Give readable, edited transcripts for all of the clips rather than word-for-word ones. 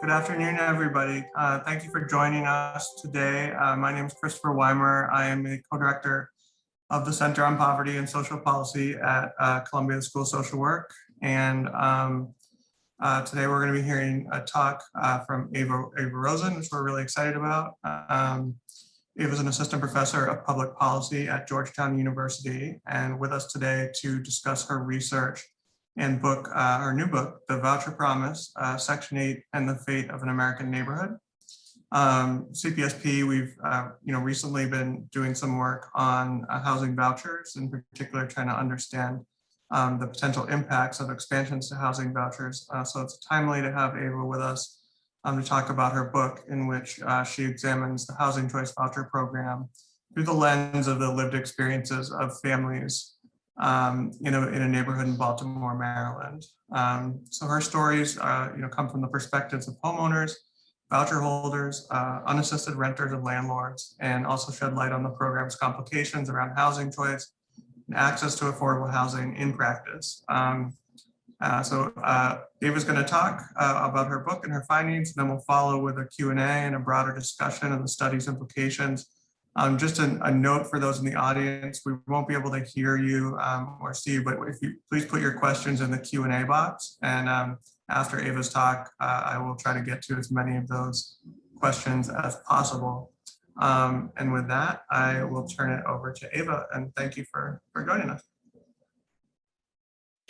Good afternoon, everybody. Thank you for joining us today. My name is Christopher Weimer. I am a co-director of the Center on Poverty and Social Policy at Columbia School of Social Work. And today we're going to be hearing a talk from Eva Rosen, which we're really excited about. Eva is an assistant professor of public policy at Georgetown University, and with us today to discuss her research and book, her new book, The Voucher Promise, Section 8 and the Fate of an American Neighborhood. CPSP, we've recently been doing some work on housing vouchers, in particular trying to understand the potential impacts of expansions to housing vouchers. So it's timely to have Eva with us to talk about her book, in which she examines the Housing Choice Voucher Program through the lens of the lived experiences of families in a neighborhood in Baltimore, Maryland. So her stories come from the perspectives of homeowners, voucher holders, unassisted renters and landlords, and also shed light on the program's complications around housing choice and access to affordable housing in practice. So Eva's going to talk about her book and her findings, and then we'll follow with a Q&A and a broader discussion of the study's implications. Just a note for those in the audience, we won't be able to hear you or see you, but if you please put your questions in the Q&A box, and after Eva's talk, I will try to get to as many of those questions as possible. And with that, I will turn it over to Eva, and thank you for joining us.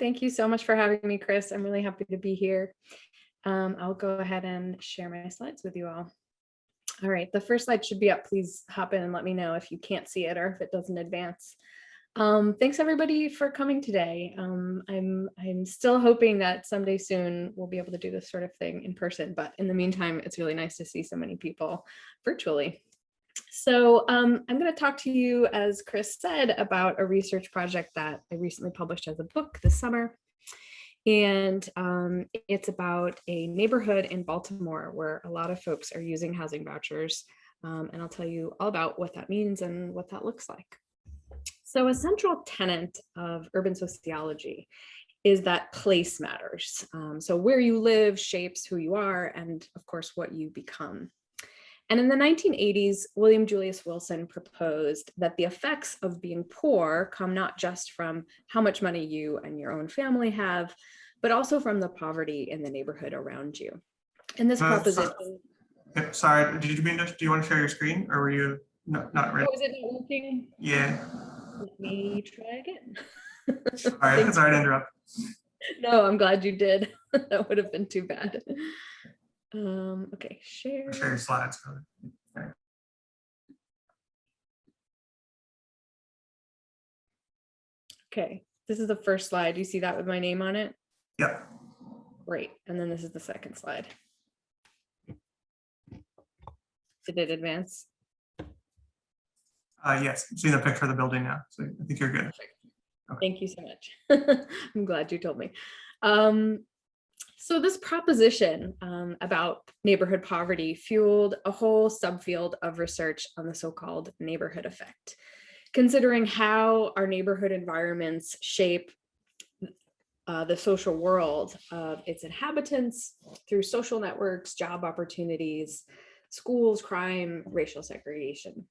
Thank you so much for having me, Chris. I'm really happy to be here. I'll go ahead and share my slides with you all. All right, the first slide should be up. Please hop in and let me know if you can't see it or if it doesn't advance. Thanks everybody for coming today. I'm still hoping that someday soon we'll be able to do this sort of thing in person, but in the meantime, it's really nice to see so many people virtually. So I'm going to talk to you, as Chris said, about a research project that I recently published as a book this summer. And it's about a neighborhood in Baltimore where a lot of folks are using housing vouchers. And I'll tell you all about what that means and what that looks like. So a central tenet of urban sociology is that place matters. So where you live shapes who you are and, of course, what you become. And in the 1980s, William Julius Wilson proposed that the effects of being poor come not just from how much money you and your own family have, but also from the poverty in the neighborhood around you. And this proposition. Sorry, do you want to share your screen, or were you not ready? Oh, is it not working? Yeah. Let me try again. Sorry to interrupt. No, I'm glad you did. That would have been too bad. Okay, share your slides. Okay. Okay, this is the first slide. You see that with my name on it? Yep. Great. And then this is the second slide. Did it advance? Yes, I'm seeing a picture of the building now, so I think you're good. Okay. Thank you so much. I'm glad you told me. So this proposition about neighborhood poverty fueled a whole subfield of research on the so-called neighborhood effect, considering how our neighborhood environments shape the social world of its inhabitants through social networks, job opportunities, schools, crime, racial segregation.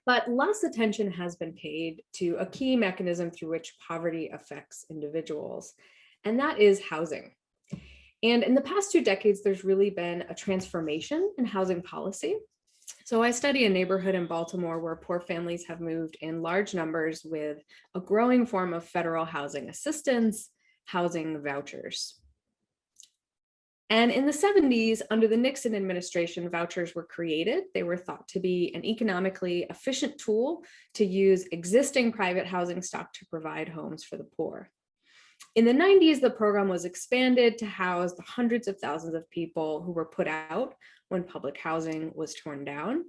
But less attention has been paid to a key mechanism through which poverty affects individuals, and that is housing. And in the past 2 decades, there's really been a transformation in housing policy. So I study a neighborhood in Baltimore where poor families have moved in large numbers with a growing form of federal housing assistance, housing vouchers. And in the 70s, under the Nixon administration, vouchers were created. They were thought to be an economically efficient tool to use existing private housing stock to provide homes for the poor. In the 90s, the program was expanded to house the hundreds of thousands of people who were put out when public housing was torn down.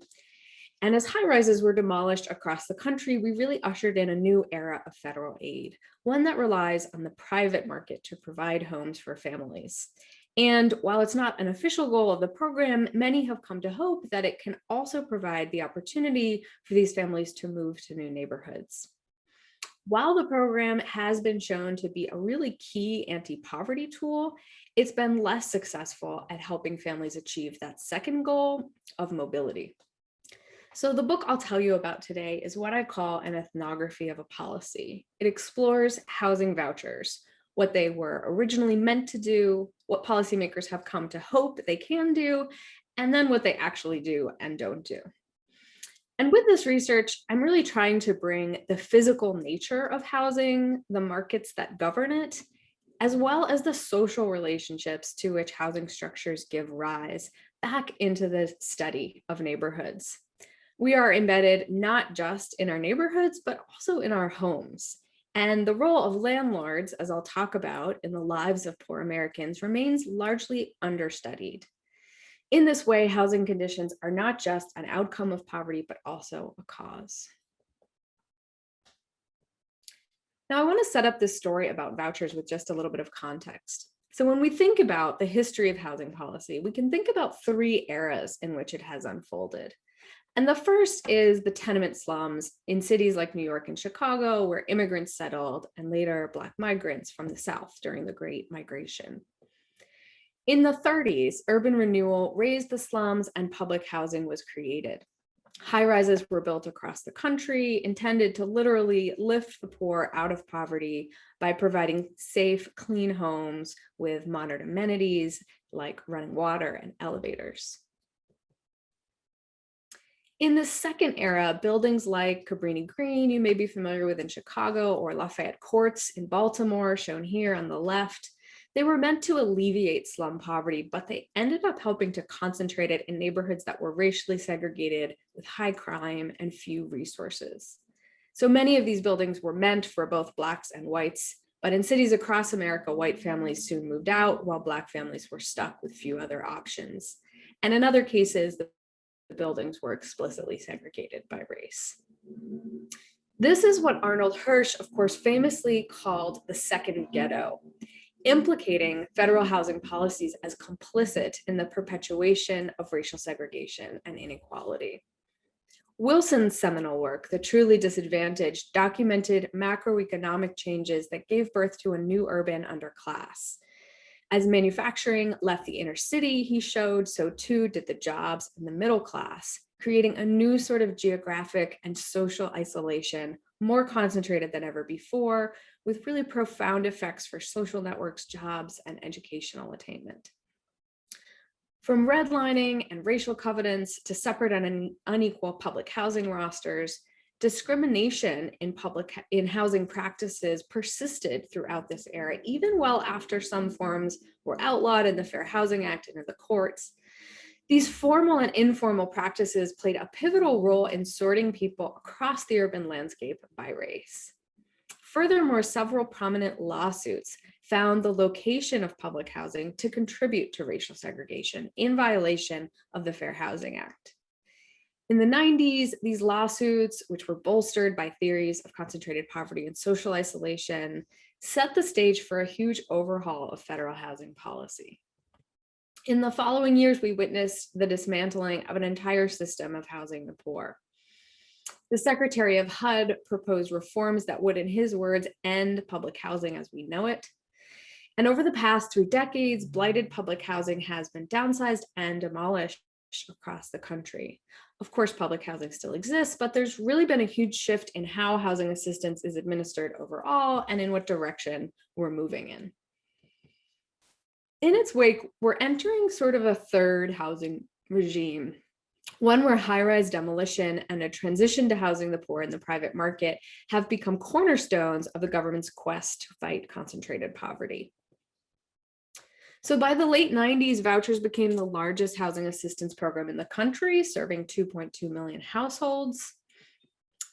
And as high-rises were demolished across the country, we really ushered in a new era of federal aid, one that relies on the private market to provide homes for families. And while it's not an official goal of the program, many have come to hope that it can also provide the opportunity for these families to move to new neighborhoods. While the program has been shown to be a really key anti-poverty tool, it's been less successful at helping families achieve that second goal of mobility. So the book I'll tell you about today is what I call an ethnography of a policy. It explores housing vouchers, what they were originally meant to do, what policymakers have come to hope they can do, and then what they actually do and don't do. And with this research, I'm really trying to bring the physical nature of housing, the markets that govern it, as well as the social relationships to which housing structures give rise back into the study of neighborhoods. We are embedded not just in our neighborhoods, but also in our homes. And the role of landlords, as I'll talk about in the lives of poor Americans, remains largely understudied. In this way, housing conditions are not just an outcome of poverty, but also a cause. Now, I want to set up this story about vouchers with just a little bit of context. So when we think about the history of housing policy, we can think about three eras in which it has unfolded. And the first is the tenement slums in cities like New York and Chicago, where immigrants settled, and later Black migrants from the South during the Great Migration. In the 30s, urban renewal raised the slums and public housing was created. High rises were built across the country, intended to literally lift the poor out of poverty by providing safe, clean homes with modern amenities like running water and elevators. In the second era, buildings like Cabrini Green, you may be familiar with in Chicago, or Lafayette Courts in Baltimore, shown here on the left, they were meant to alleviate slum poverty, but they ended up helping to concentrate it in neighborhoods that were racially segregated with high crime and few resources. So many of these buildings were meant for both Blacks and whites, but in cities across America, white families soon moved out while Black families were stuck with few other options. And in other cases, the buildings were explicitly segregated by race. This is what Arnold Hirsch, of course, famously called the second ghetto, implicating federal housing policies as complicit in the perpetuation of racial segregation and inequality. Wilson's seminal work, The Truly Disadvantaged, documented macroeconomic changes that gave birth to a new urban underclass. As manufacturing left the inner city, he showed, so too did the jobs in the middle class, creating a new sort of geographic and social isolation, more concentrated than ever before, with really profound effects for social networks, jobs, and educational attainment. From redlining and racial covenants to separate and unequal public housing rosters, discrimination in housing practices persisted throughout this era, even well after some forms were outlawed in the Fair Housing Act and in the courts. These formal and informal practices played a pivotal role in sorting people across the urban landscape by race. Furthermore, several prominent lawsuits found the location of public housing to contribute to racial segregation in violation of the Fair Housing Act. In the 90s, these lawsuits, which were bolstered by theories of concentrated poverty and social isolation, set the stage for a huge overhaul of federal housing policy. In the following years, we witnessed the dismantling of an entire system of housing the poor. The Secretary of HUD proposed reforms that would, in his words, end public housing as we know it. And over the past 3 decades, blighted public housing has been downsized and demolished across the country. Of course, public housing still exists, but there's really been a huge shift in how housing assistance is administered overall and in what direction we're moving in. In its wake, we're entering sort of a third housing regime, one where high-rise demolition and a transition to housing the poor in the private market have become cornerstones of the government's quest to fight concentrated poverty. So by the late 90s, vouchers became the largest housing assistance program in the country, serving 2.2 million households.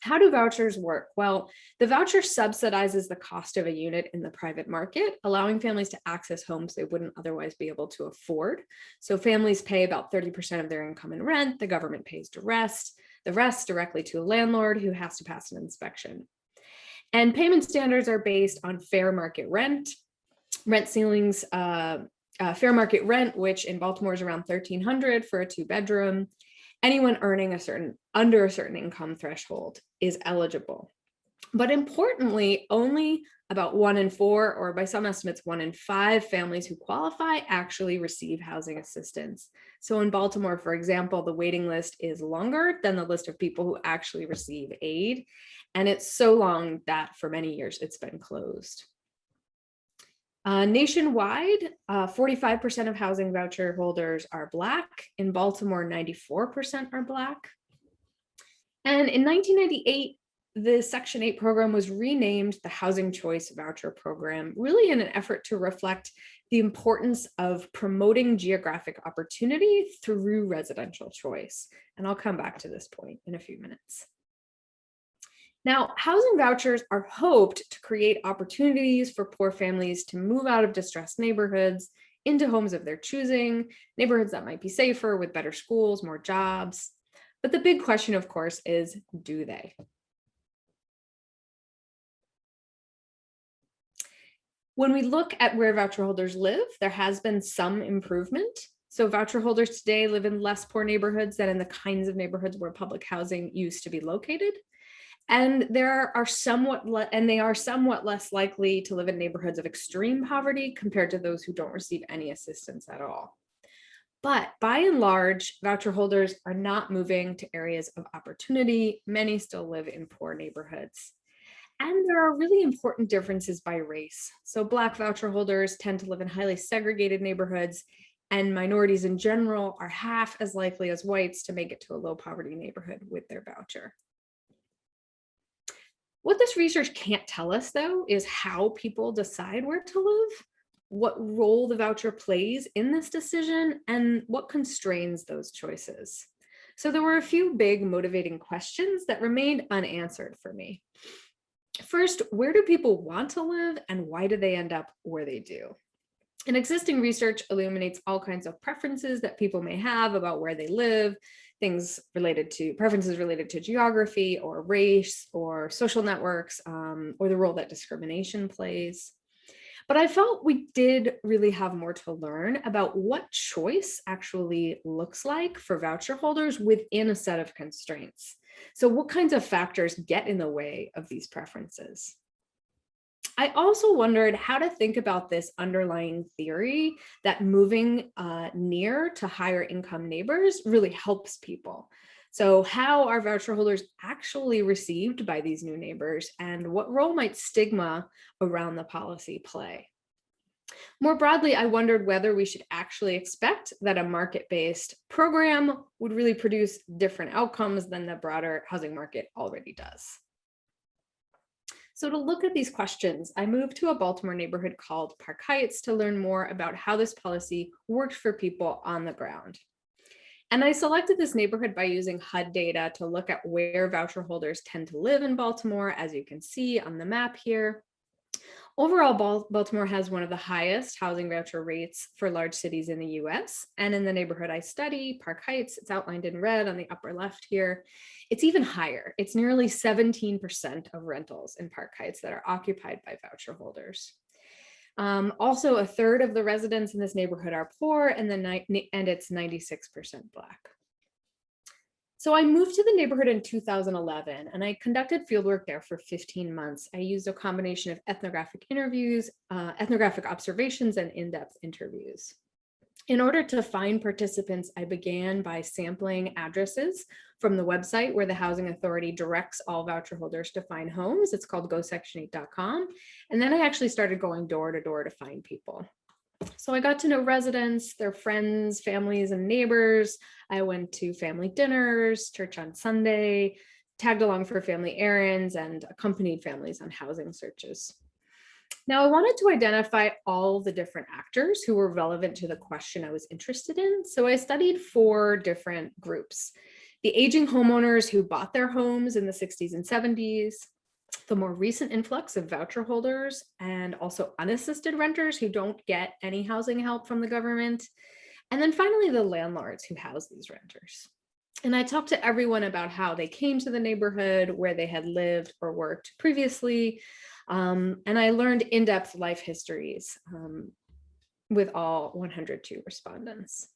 How do vouchers work? Well, the voucher subsidizes the cost of a unit in the private market, allowing families to access homes they wouldn't otherwise be able to afford. So families pay about 30% of their income in rent, the government pays the rest directly to a landlord who has to pass an inspection. And payment standards are based on fair market rent ceilings, fair market rent, which in Baltimore is around $1,300 for a 2-bedroom. Anyone earning under a certain income threshold is eligible. But importantly, only about 1 in 4, or by some estimates, 1 in 5 families who qualify actually receive housing assistance. So in Baltimore, for example, the waiting list is longer than the list of people who actually receive aid. And it's so long that for many years it's been closed. Nationwide, 45% of housing voucher holders are Black. In Baltimore, 94% are Black. And in 1998, the Section 8 program was renamed the Housing Choice Voucher Program, really in an effort to reflect the importance of promoting geographic opportunity through residential choice. And I'll come back to this point in a few minutes. Now, housing vouchers are hoped to create opportunities for poor families to move out of distressed neighborhoods into homes of their choosing, neighborhoods that might be safer with better schools, more jobs. But the big question, of course, is, do they? When we look at where voucher holders live, there has been some improvement. So voucher holders today live in less poor neighborhoods than in the kinds of neighborhoods where public housing used to be located. And they are somewhat less likely to live in neighborhoods of extreme poverty compared to those who don't receive any assistance at all. But by and large, voucher holders are not moving to areas of opportunity. Many still live in poor neighborhoods. And there are really important differences by race. So Black voucher holders tend to live in highly segregated neighborhoods, and minorities in general are half as likely as whites to make it to a low poverty neighborhood with their voucher. What this research can't tell us, though, is how people decide where to live, what role the voucher plays in this decision, and what constrains those choices. So there were a few big motivating questions that remained unanswered for me. First, where do people want to live, and why do they end up where they do? And existing research illuminates all kinds of preferences that people may have about where they live, things related to preferences related to geography or race or social networks, or the role that discrimination plays. But I felt we did really have more to learn about what choice actually looks like for voucher holders within a set of constraints. So what kinds of factors get in the way of these preferences? I also wondered how to think about this underlying theory that moving near to higher income neighbors really helps people. So how are voucher holders actually received by these new neighbors, and what role might stigma around the policy play? More broadly, I wondered whether we should actually expect that a market-based program would really produce different outcomes than the broader housing market already does. So to look at these questions, I moved to a Baltimore neighborhood called Park Heights to learn more about how this policy worked for people on the ground. And I selected this neighborhood by using HUD data to look at where voucher holders tend to live in Baltimore, as you can see on the map here. Overall, Baltimore has one of the highest housing voucher rates for large cities in the US. And in the neighborhood I study, Park Heights, it's outlined in red on the upper left here, it's even higher. It's nearly 17% of rentals in Park Heights that are occupied by voucher holders. Also, a third of the residents in this neighborhood are poor, and it's 96% Black. So I moved to the neighborhood in 2011, and I conducted fieldwork there for 15 months. I used a combination of ethnographic interviews, ethnographic observations, and in-depth interviews. In order to find participants, I began by sampling addresses from the website where the Housing Authority directs all voucher holders to find homes. It's called gosection8.com. And then I actually started going door to door to find people. So I got to know residents, their friends, families, and neighbors. I went to family dinners, church on Sunday, tagged along for family errands, and accompanied families on housing searches. Now, I wanted to identify all the different actors who were relevant to the question I was interested in. So I studied 4 different groups: the aging homeowners who bought their homes in the 60s and 70s, the more recent influx of voucher holders, and also unassisted renters who don't get any housing help from the government, and then finally the landlords who house these renters. And I talked to everyone about how they came to the neighborhood, where they had lived or worked previously, and I learned in-depth life histories with all 102 respondents.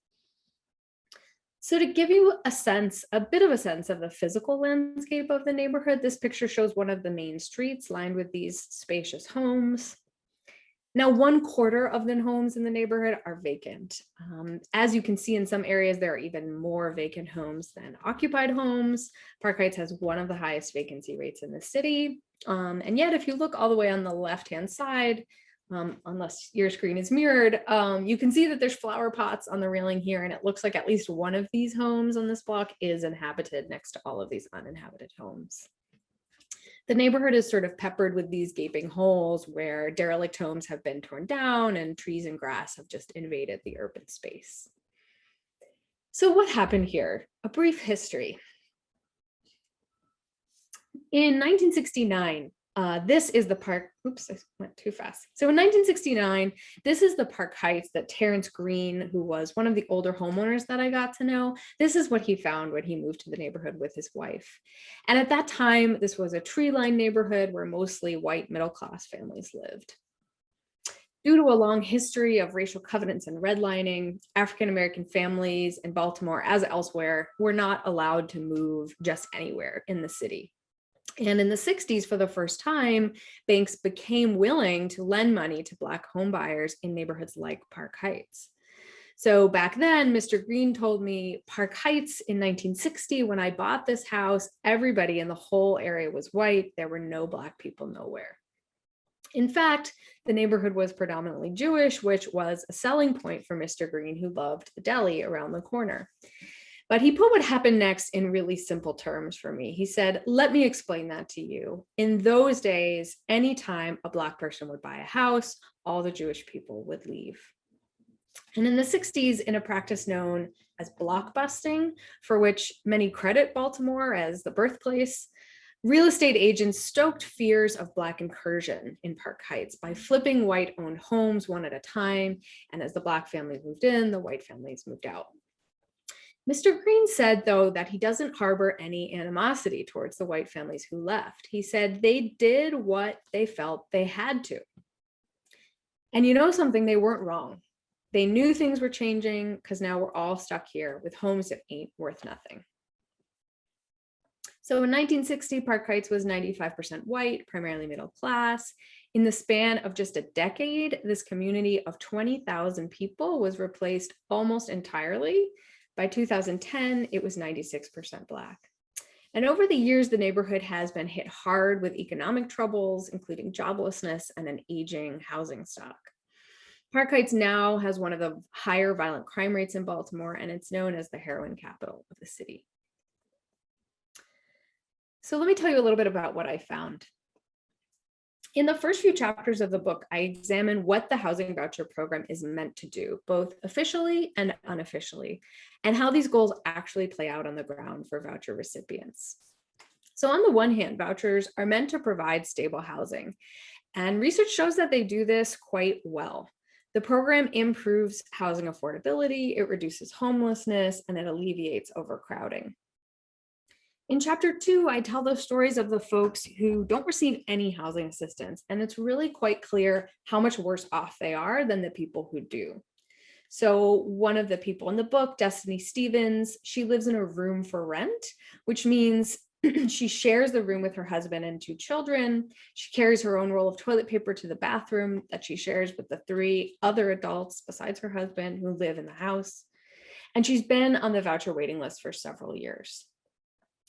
So to give you a bit of a sense of the physical landscape of the neighborhood, this picture shows one of the main streets lined with these spacious homes. Now, 1/4 of the homes in the neighborhood are vacant. As you can see, in some areas, there are even more vacant homes than occupied homes. Park Heights has one of the highest vacancy rates in the city. And yet, if you look all the way on the left-hand side, unless your screen is mirrored, you can see that there's flower pots on the railing here, and it looks like at least one of these homes on this block is inhabited next to all of these uninhabited homes. The neighborhood is sort of peppered with these gaping holes where derelict homes have been torn down and trees and grass have just invaded the urban space. So what happened here? A brief history. In 1969, this is the park, oops, I went too fast. So in 1969, this is the Park Heights that Terrence Green, who was one of the older homeowners that I got to know, this is what he found when he moved to the neighborhood with his wife. And at that time, this was a tree-lined neighborhood where mostly white middle-class families lived. Due to a long history of racial covenants and redlining, African-American families in Baltimore, as elsewhere, were not allowed to move just anywhere in the city. And in the 60s, for the first time, banks became willing to lend money to Black homebuyers in neighborhoods like Park Heights. So back then, Mr. Green told me Park Heights in 1960, when I bought this house, everybody in the whole area was white. There were no Black people nowhere. In fact, the neighborhood was predominantly Jewish, which was a selling point for Mr. Green, who loved the deli around the corner. But he put what happened next in really simple terms for me. He said, let me explain that to you. In those days, anytime a Black person would buy a house, all the Jewish people would leave. And in the 60s, in a practice known as blockbusting, for which many credit Baltimore as the birthplace, real estate agents stoked fears of Black incursion in Park Heights by flipping white-owned homes one at a time. And as the Black family moved in, the white families moved out. Mr. Green said, though, that he doesn't harbor any animosity towards the white families who left. He said they did what they felt they had to. And you know something, they weren't wrong. They knew things were changing because now we're all stuck here with homes that ain't worth nothing. So in 1960, Park Heights was 95% white, primarily middle class. In the span of just a decade, this community of 20,000 people was replaced almost entirely. By 2010, it was 96% Black. And over the years, the neighborhood has been hit hard with economic troubles, including joblessness and an aging housing stock. Park Heights now has one of the higher violent crime rates in Baltimore, and it's known as the heroin capital of the city. So let me tell you a little bit about what I found. In the first few chapters of the book, I examine what the Housing Voucher Program is meant to do, both officially and unofficially, and how these goals actually play out on the ground for voucher recipients. So on the one hand, vouchers are meant to provide stable housing, and research shows that they do this quite well. The program improves housing affordability, it reduces homelessness, and it alleviates overcrowding. In chapter 2, I tell the stories of the folks who don't receive any housing assistance, and it's really quite clear how much worse off they are than the people who do. So one of the people in the book, Destiny Stevens, she lives in a room for rent, which means she shares the room with her husband and 2 children. She carries her own roll of toilet paper to the bathroom that she shares with the 3 other adults besides her husband who live in the house. And she's been on the voucher waiting list for several years.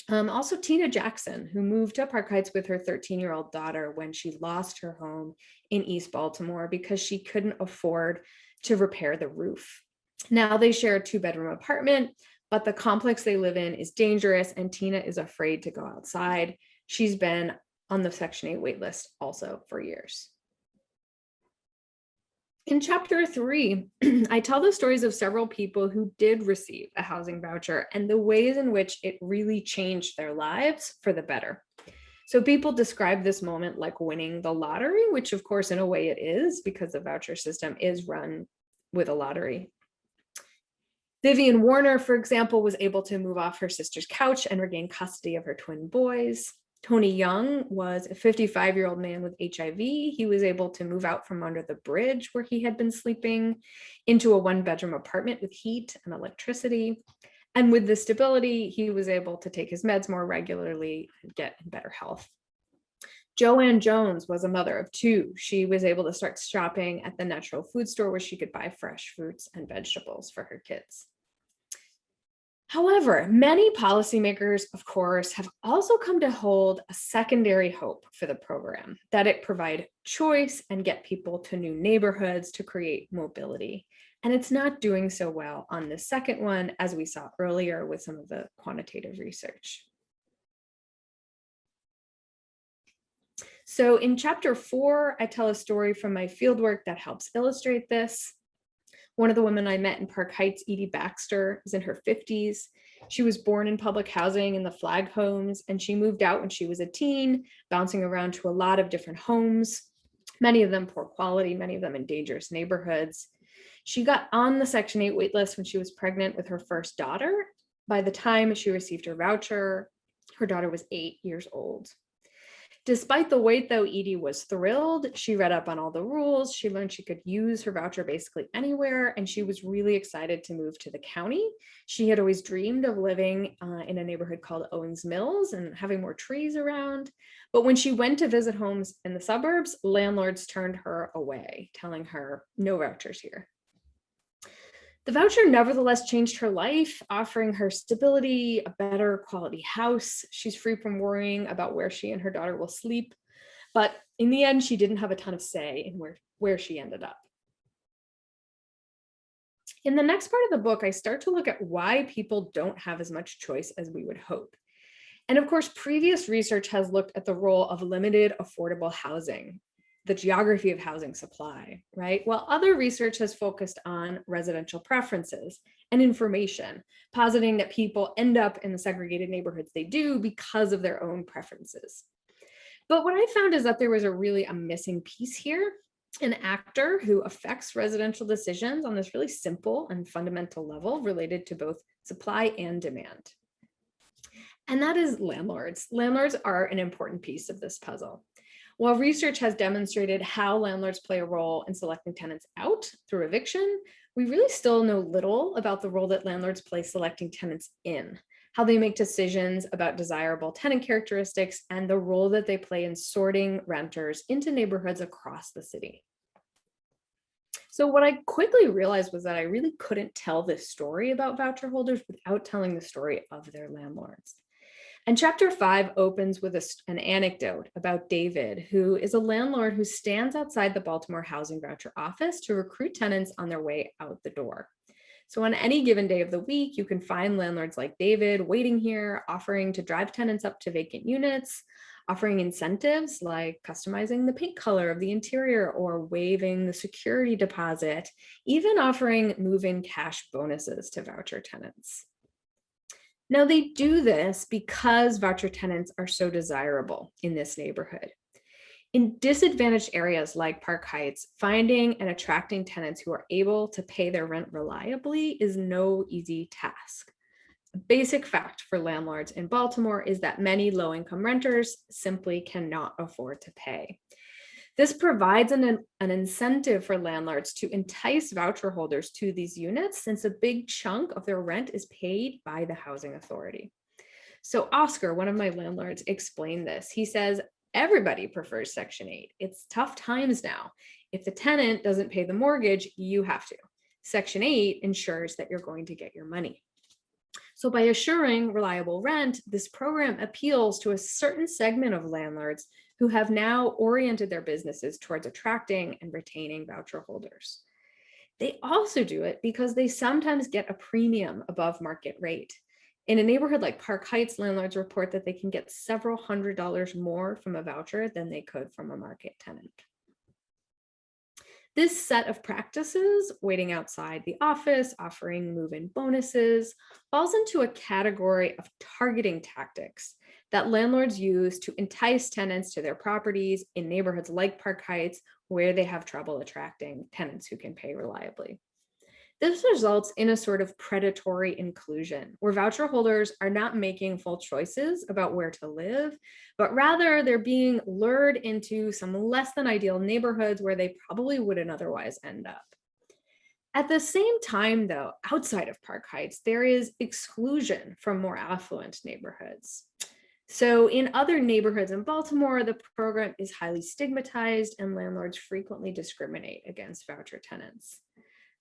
Also, Tina Jackson, who moved to Park Heights with her 13-year-old daughter when she lost her home in East Baltimore because she couldn't afford to repair the roof. Now they share a 2-bedroom apartment, but the complex they live in is dangerous and Tina is afraid to go outside. She's been on the Section 8 wait list also for years. In chapter 3, I tell the stories of several people who did receive a housing voucher and the ways in which it really changed their lives for the better. So people describe this moment like winning the lottery, which of course in a way it is because the voucher system is run with a lottery. Vivian Warner, for example, was able to move off her sister's couch and regain custody of her twin boys. Tony Young was a 55-year-old man with HIV. He was able to move out from under the bridge where he had been sleeping into a 1-bedroom apartment with heat and electricity. And with the stability, he was able to take his meds more regularly and get in better health. Joanne Jones was a mother of two. She was able to start shopping at the natural food store where she could buy fresh fruits and vegetables for her kids. However, many policymakers, of course, have also come to hold a secondary hope for the program, that it provide choice and get people to new neighborhoods to create mobility. And it's not doing so well on the second one, as we saw earlier with some of the quantitative research. So in chapter 4, I tell a story from my fieldwork that helps illustrate this. One of the women I met in Park Heights, Edie Baxter, is in her 50s. She was born in public housing in the flag homes, and she moved out when she was a teen, bouncing around to a lot of different homes, many of them poor quality, many of them in dangerous neighborhoods. She got on the Section 8 waitlist when she was pregnant with her first daughter. By the time she received her voucher, her daughter was 8 years old. Despite the wait, though, Edie was thrilled. She read up on all the rules. She learned she could use her voucher basically anywhere, and she was really excited to move to the county. She had always dreamed of living in a neighborhood called Owings Mills and having more trees around. But when she went to visit homes in the suburbs, landlords turned her away, telling her, no vouchers here. The voucher nevertheless changed her life, offering her stability, a better quality house. She's free from worrying about where she and her daughter will sleep. But in the end, she didn't have a ton of say in where she ended up. In the next part of the book, I start to look at why people don't have as much choice as we would hope. And of course, previous research has looked at the role of limited affordable housing, the geography of housing supply, right? While other research has focused on residential preferences and information, positing that people end up in the segregated neighborhoods they do because of their own preferences. But what I found is that there was a missing piece here, an actor who affects residential decisions on this really simple and fundamental level related to both supply and demand. And that is landlords. Landlords are an important piece of this puzzle. While research has demonstrated how landlords play a role in selecting tenants out through eviction, we really still know little about the role that landlords play selecting tenants in, how they make decisions about desirable tenant characteristics, and the role that they play in sorting renters into neighborhoods across the city. So what I quickly realized was that I really couldn't tell this story about voucher holders without telling the story of their landlords. And chapter 5 opens with an anecdote about David, who is a landlord who stands outside the Baltimore Housing Voucher office to recruit tenants on their way out the door. So on any given day of the week, you can find landlords like David waiting here, offering to drive tenants up to vacant units, offering incentives like customizing the paint color of the interior or waiving the security deposit, even offering move-in cash bonuses to voucher tenants. Now, they do this because voucher tenants are so desirable in this neighborhood. In disadvantaged areas like Park Heights, finding and attracting tenants who are able to pay their rent reliably is no easy task. A basic fact for landlords in Baltimore is that many low-income renters simply cannot afford to pay. This provides an incentive for landlords to entice voucher holders to these units, since a big chunk of their rent is paid by the housing authority. So Oscar, one of my landlords, explained this. He says, everybody prefers Section 8. It's tough times now. If the tenant doesn't pay the mortgage, you have to. Section 8 ensures that you're going to get your money. So by assuring reliable rent, this program appeals to a certain segment of landlords who have now oriented their businesses towards attracting and retaining voucher holders. They also do it because they sometimes get a premium above market rate. In a neighborhood like Park Heights, landlords report that they can get several $100s more from a voucher than they could from a market tenant. This set of practices, waiting outside the office, offering move-in bonuses, falls into a category of targeting tactics that landlords use to entice tenants to their properties in neighborhoods like Park Heights, where they have trouble attracting tenants who can pay reliably. This results in a sort of predatory inclusion, where voucher holders are not making full choices about where to live, but rather they're being lured into some less than ideal neighborhoods where they probably wouldn't otherwise end up. At the same time, though, outside of Park Heights, there is exclusion from more affluent neighborhoods. So in other neighborhoods in Baltimore, the program is highly stigmatized and landlords frequently discriminate against voucher tenants.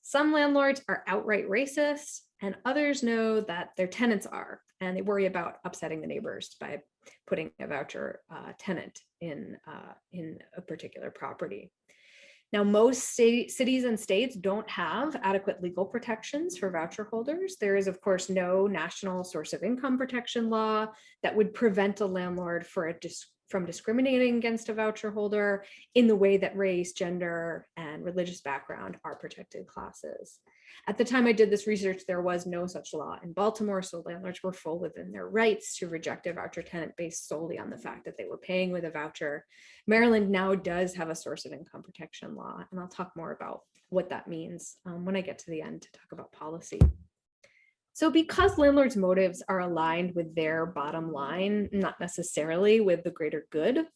Some landlords are outright racist and others know that their tenants are, and they worry about upsetting the neighbors by putting a voucher tenant in a particular property. Now, most cities and states don't have adequate legal protections for voucher holders. There is, of course, no national source of income protection law that would prevent a landlord from discriminating against a voucher holder in the way that race, gender, and religious background are protected classes. At the time I did this research, there was no such law in Baltimore, so landlords were full within their rights to reject a voucher tenant based solely on the fact that they were paying with a voucher. Maryland now does have a source of income protection law, and I'll talk more about what that means when I get to the end to talk about policy. So because landlords' motives are aligned with their bottom line, not necessarily with the greater good,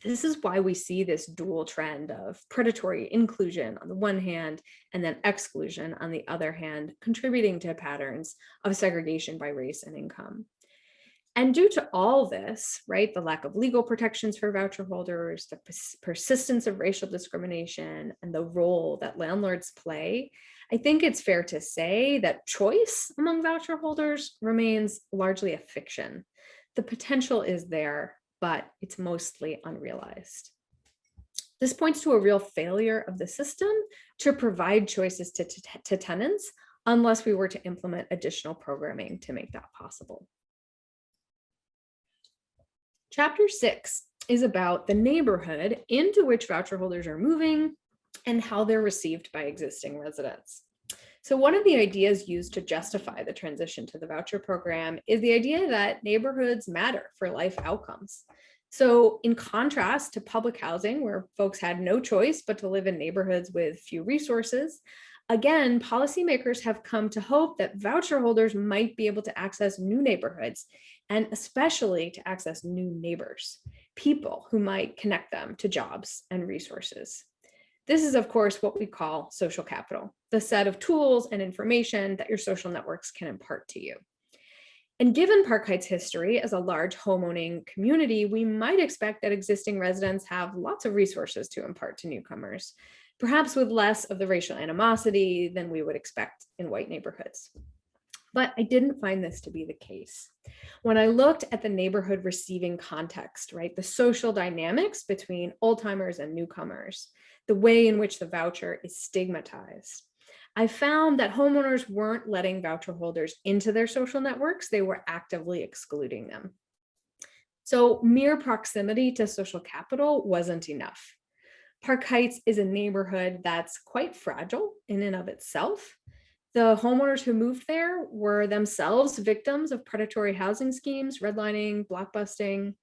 this is why we see this dual trend of predatory inclusion on the one hand, and then exclusion on the other hand, contributing to patterns of segregation by race and income. And due to all this, right, the lack of legal protections for voucher holders, the persistence of racial discrimination, and the role that landlords play, I think it's fair to say that choice among voucher holders remains largely a fiction. The potential is there, but it's mostly unrealized. This points to a real failure of the system to provide choices to tenants unless we were to implement additional programming to make that possible. Chapter 6 is about the neighborhood into which voucher holders are moving and how they're received by existing residents. So one of the ideas used to justify the transition to the voucher program is the idea that neighborhoods matter for life outcomes. So in contrast to public housing, where folks had no choice but to live in neighborhoods with few resources, again, policymakers have come to hope that voucher holders might be able to access new neighborhoods, and especially to access new neighbors, people who might connect them to jobs and resources. This is, of course, what we call social capital, the set of tools and information that your social networks can impart to you. And given Park Heights' history as a large homeowning community, we might expect that existing residents have lots of resources to impart to newcomers, perhaps with less of the racial animosity than we would expect in white neighborhoods. But I didn't find this to be the case. When I looked at the neighborhood receiving context, right, the social dynamics between old-timers and newcomers, the way in which the voucher is stigmatized, I found that homeowners weren't letting voucher holders into their social networks, they were actively excluding them. So mere proximity to social capital wasn't enough. Park Heights is a neighborhood that's quite fragile in and of itself. The homeowners who moved there were themselves victims of predatory housing schemes, redlining, blockbusting,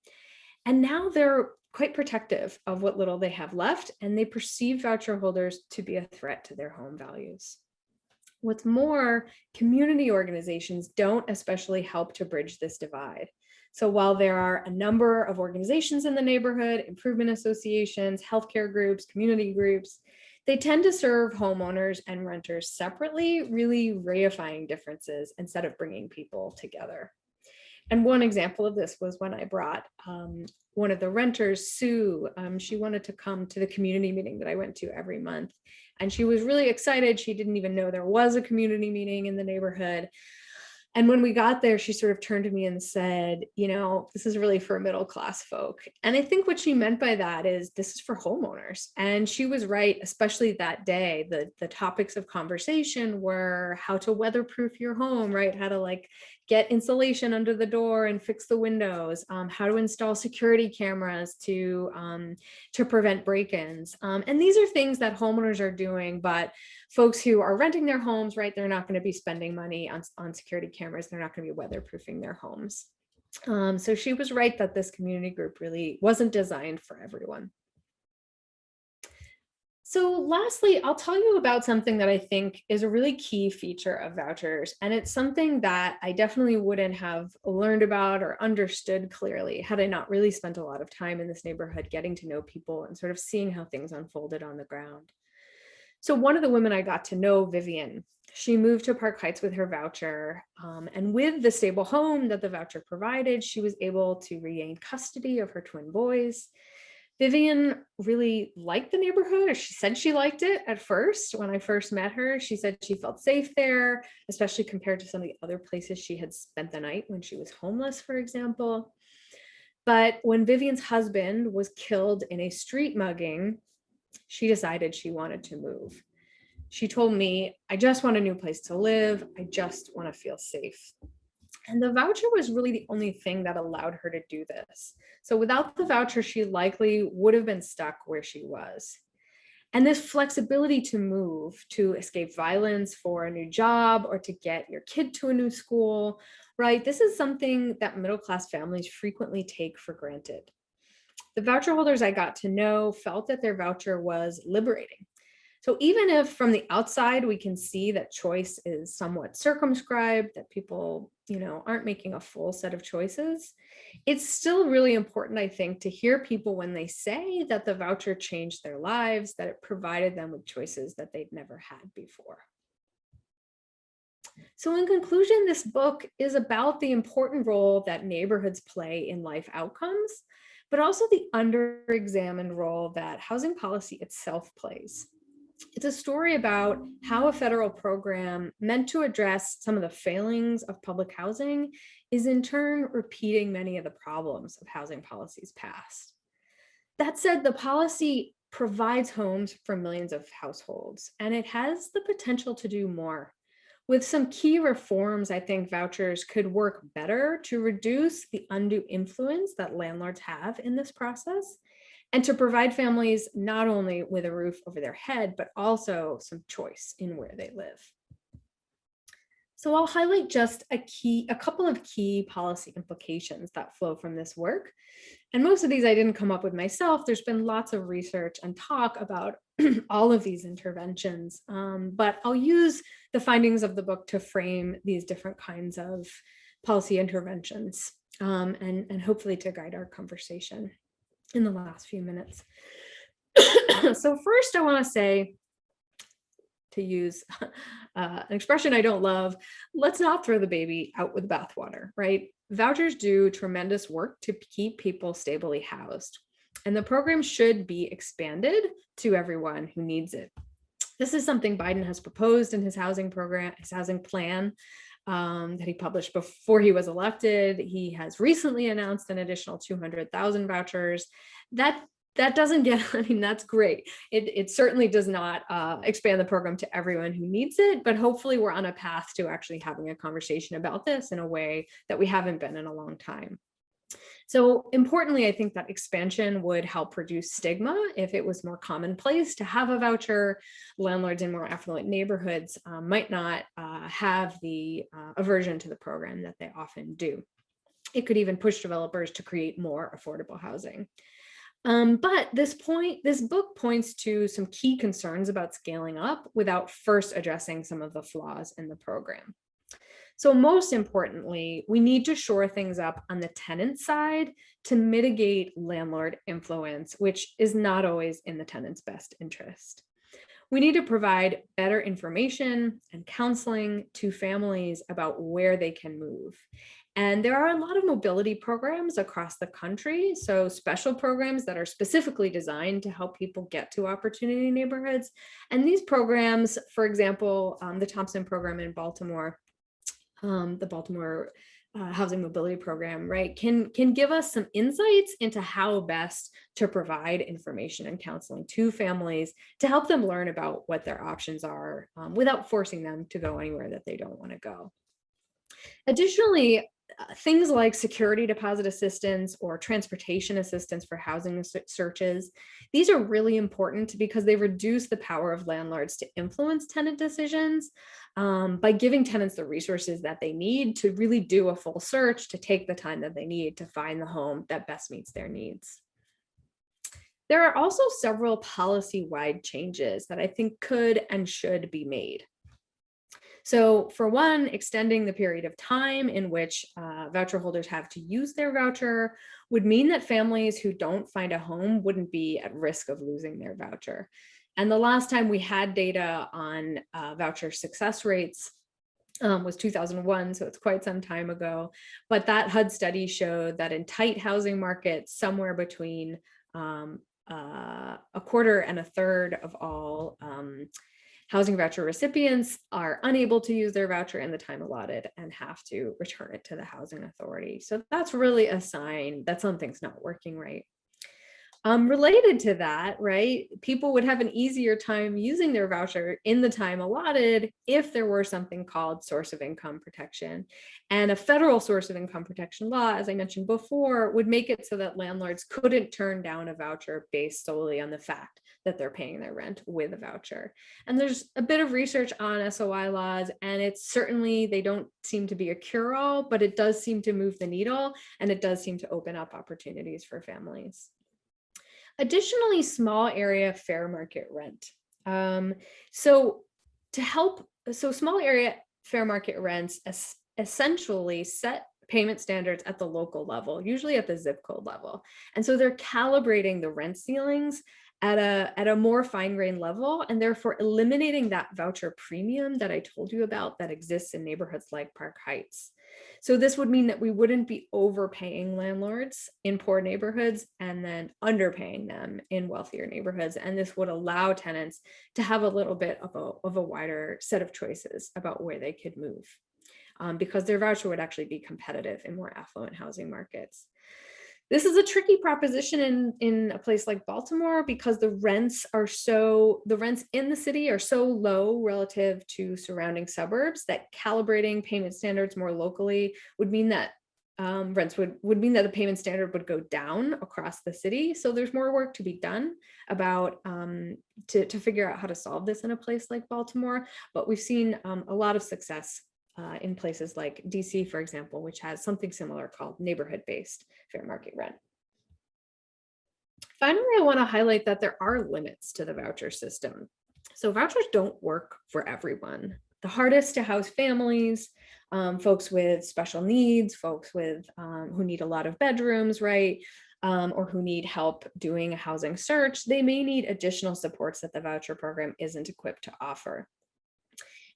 and now they're quite protective of what little they have left, and they perceive voucher holders to be a threat to their home values. What's more, community organizations don't especially help to bridge this divide. So while there are a number of organizations in the neighborhood, improvement associations, healthcare groups, community groups, they tend to serve homeowners and renters separately, really reifying differences instead of bringing people together. And one example of this was when I brought one of the renters, Sue. She wanted to come to the community meeting that I went to every month. And she was really excited. She didn't even know there was a community meeting in the neighborhood. And when we got there, she sort of turned to me and said, you know, this is really for middle-class folk. And I think what she meant by that is this is for homeowners. And she was right, especially that day. The topics of conversation were how to weatherproof your home, right? How to like get insulation under the door and fix the windows, how to install security cameras to prevent break-ins. And these are things that homeowners are doing, but folks who are renting their homes, right, they're not going to be spending money on security cameras. They're not going to be weatherproofing their homes. So she was right that this community group really wasn't designed for everyone. So lastly, I'll tell you about something that I think is a really key feature of vouchers. And it's something that I definitely wouldn't have learned about or understood clearly had I not really spent a lot of time in this neighborhood getting to know people and sort of seeing how things unfolded on the ground. So one of the women I got to know, Vivian, she moved to Park Heights with her voucher. And with the stable home that the voucher provided, she was able to regain custody of her twin boys. Vivian really liked the neighborhood, or she said she liked it at first. When I first met her, she said she felt safe there, especially compared to some of the other places she had spent the night when she was homeless, for example. But when Vivian's husband was killed in a street mugging, she decided she wanted to move. She told me, I just want a new place to live. I just want to feel safe. And the voucher was really the only thing that allowed her to do this. So without the voucher, she likely would have been stuck where she was. And this flexibility to move, to escape violence, for a new job, or to get your kid to a new school, right? This is something that middle-class families frequently take for granted. The voucher holders I got to know felt that their voucher was liberating. So even if from the outside we can see that choice is somewhat circumscribed, that people, aren't making a full set of choices, it's still really important, I think, to hear people when they say that the voucher changed their lives, that it provided them with choices that they'd never had before. So in conclusion, this book is about the important role that neighborhoods play in life outcomes, but also the underexamined role that housing policy itself plays. It's a story about how a federal program meant to address some of the failings of public housing is in turn repeating many of the problems of housing policies past. That said, the policy provides homes for millions of households, and it has the potential to do more. With some key reforms, I think vouchers could work better to reduce the undue influence that landlords have in this process, and to provide families not only with a roof over their head, but also some choice in where they live. So I'll highlight just a couple of key policy implications that flow from this work. And most of these I didn't come up with myself. There's been lots of research and talk about all of these interventions, but I'll use the findings of the book to frame these different kinds of policy interventions, and hopefully to guide our conversation in the last few minutes. So first, I want to say, to use an expression I don't love, let's not throw the baby out with the bathwater, right? Vouchers do tremendous work to keep people stably housed, and the program should be expanded to everyone who needs it. This is something Biden has proposed in his housing program, his housing plan, that he published before he was elected. He has recently announced an additional 200,000 vouchers. That doesn't get, that's great. It certainly does not expand the program to everyone who needs it, but hopefully we're on a path to actually having a conversation about this in a way that we haven't been in a long time. So importantly, I think that expansion would help reduce stigma. If it was more commonplace to have a voucher, landlords in more affluent neighborhoods might not have the aversion to the program that they often do. It could even push developers to create more affordable housing. But this book points to some key concerns about scaling up without first addressing some of the flaws in the program. So most importantly, we need to shore things up on the tenant side to mitigate landlord influence, which is not always in the tenant's best interest. We need to provide better information and counseling to families about where they can move. And there are a lot of mobility programs across the country, so special programs that are specifically designed to help people get to opportunity neighborhoods. And these programs, for example, the Thompson program in Baltimore, the Baltimore Housing Mobility Program, right, can give us some insights into how best to provide information and counseling to families to help them learn about what their options are without forcing them to go anywhere that they don't want to go. Additionally, things like security deposit assistance or transportation assistance for housing searches, these are really important because they reduce the power of landlords to influence tenant decisions by giving tenants the resources that they need to really do a full search, to take the time that they need to find the home that best meets their needs. There are also several policy-wide changes that I think could and should be made. So for one, extending the period of time in which voucher holders have to use their voucher would mean that families who don't find a home wouldn't be at risk of losing their voucher. And the last time we had data on voucher success rates was 2001, so it's quite some time ago. But that HUD study showed that in tight housing markets, somewhere between a quarter and a third of all housing voucher recipients are unable to use their voucher in the time allotted and have to return it to the housing authority. So that's really a sign that something's not working right. Related to that, right, people would have an easier time using their voucher in the time allotted if there were something called source of income protection. And a federal source of income protection law, as I mentioned before, would make it so that landlords couldn't turn down a voucher based solely on the fact that they're paying their rent with a voucher. And there's a bit of research on SOI laws, and it's certainly, they don't seem to be a cure-all, but it does seem to move the needle, and it does seem to open up opportunities for families. Additionally, small area fair market rent. So small area fair market rents essentially set payment standards at the local level, usually at the zip code level. And so they're calibrating the rent ceilings at a more fine-grained level, and therefore eliminating that voucher premium that I told you about that exists in neighborhoods like Park Heights. So this would mean that we wouldn't be overpaying landlords in poor neighborhoods and then underpaying them in wealthier neighborhoods. And this would allow tenants to have a little bit of a wider set of choices about where they could move, because their voucher would actually be competitive in more affluent housing markets. This is a tricky proposition in a place like Baltimore because the rents in the city are so low relative to surrounding suburbs that calibrating payment standards more locally would mean that would mean that the payment standard would go down across the city. So there's more work to be done about to figure out how to solve this in a place like Baltimore. But we've seen a lot of success in places like DC, for example, which has something similar called neighborhood-based fair market rent. Finally, I want to highlight that there are limits to the voucher system. So vouchers don't work for everyone. The hardest to house families, folks with special needs, folks with who need a lot of bedrooms, right? Or who need help doing a housing search, they may need additional supports that the voucher program isn't equipped to offer.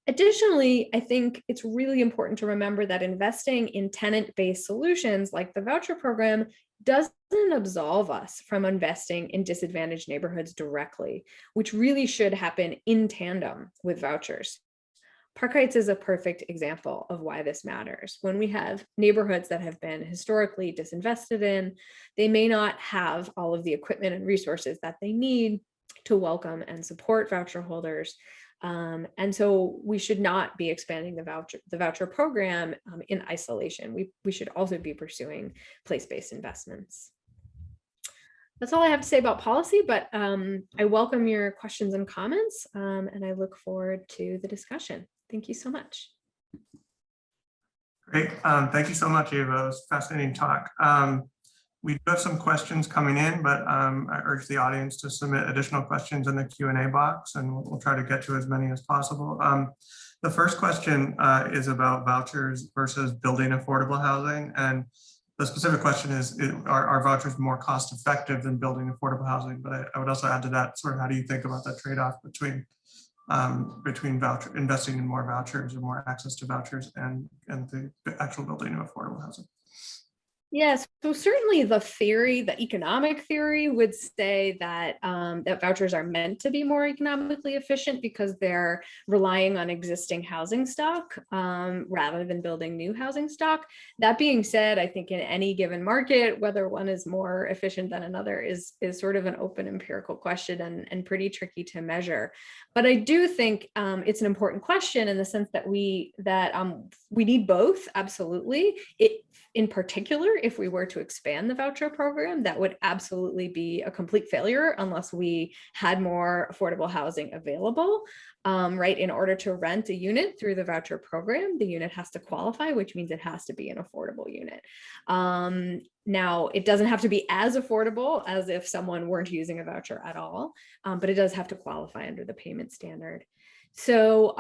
Additionally, I think it's really important to remember that investing in tenant-based solutions like the voucher program doesn't absolve us from investing in disadvantaged neighborhoods directly, which really should happen in tandem with vouchers. Park Heights is a perfect example of why this matters. When we have neighborhoods that have been historically disinvested in, they may not have all of the equipment and resources that they need to welcome and support voucher holders. And so we should not be expanding the voucher program in isolation. We should also be pursuing place-based investments. That's all I have to say about policy, but I welcome your questions and comments, and I look forward to the discussion. Thank you so much. Great. Thank you so much, Eva. It was a fascinating talk. We do have some questions coming in, but I urge the audience to submit additional questions in the Q&A box, and we'll try to get to as many as possible. The first question is about vouchers versus building affordable housing. And the specific question is, are vouchers more cost effective than building affordable housing? But I would also add to that, sort of, how do you think about that trade-off between investing in more vouchers or more access to vouchers and the actual building of affordable housing? Yes, so certainly the theory, the economic theory would say that that vouchers are meant to be more economically efficient because they're relying on existing housing stock rather than building new housing stock. That being said, I think in any given market, whether one is more efficient than another is sort of an open empirical question and pretty tricky to measure. But I do think it's an important question in the sense that we need both, absolutely. In particular, if we were to expand the voucher program, that would absolutely be a complete failure unless we had more affordable housing available, right? In order to rent a unit through the voucher program, the unit has to qualify, which means it has to be an affordable unit. Now, it doesn't have to be as affordable as if someone weren't using a voucher at all, but it does have to qualify under the payment standard. So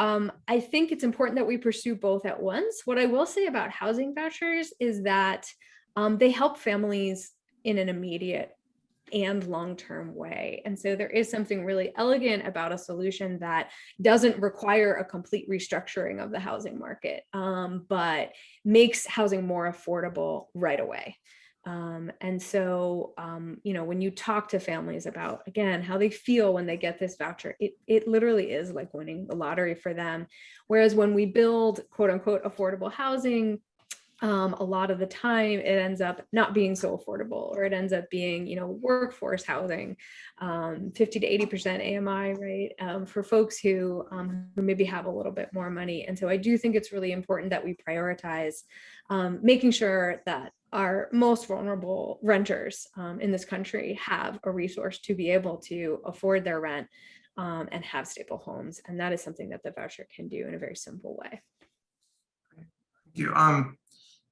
I think it's important that we pursue both at once. What I will say about housing vouchers is that they help families in an immediate and long-term way. And so there is something really elegant about a solution that doesn't require a complete restructuring of the housing market, but makes housing more affordable right away. And so, when you talk to families about, again, how they feel when they get this voucher, it literally is like winning the lottery for them. Whereas when we build quote unquote affordable housing, a lot of the time it ends up not being so affordable, or it ends up being, workforce housing, 50 to 80% AMI, right? For folks who maybe have a little bit more money. And so I do think it's really important that we prioritize making sure that our most vulnerable renters in this country have a resource to be able to afford their rent and have stable homes. And that is something that the voucher can do in a very simple way. Thank you.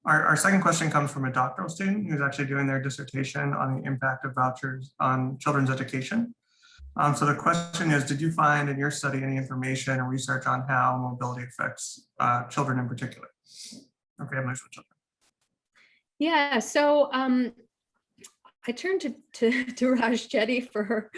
Our second question comes from a doctoral student who's actually doing their dissertation on the impact of vouchers on children's education. So the question is, did you find in your study any information or research on how mobility affects children in particular, or families with children? Yeah, so I turned to Raj Chetty for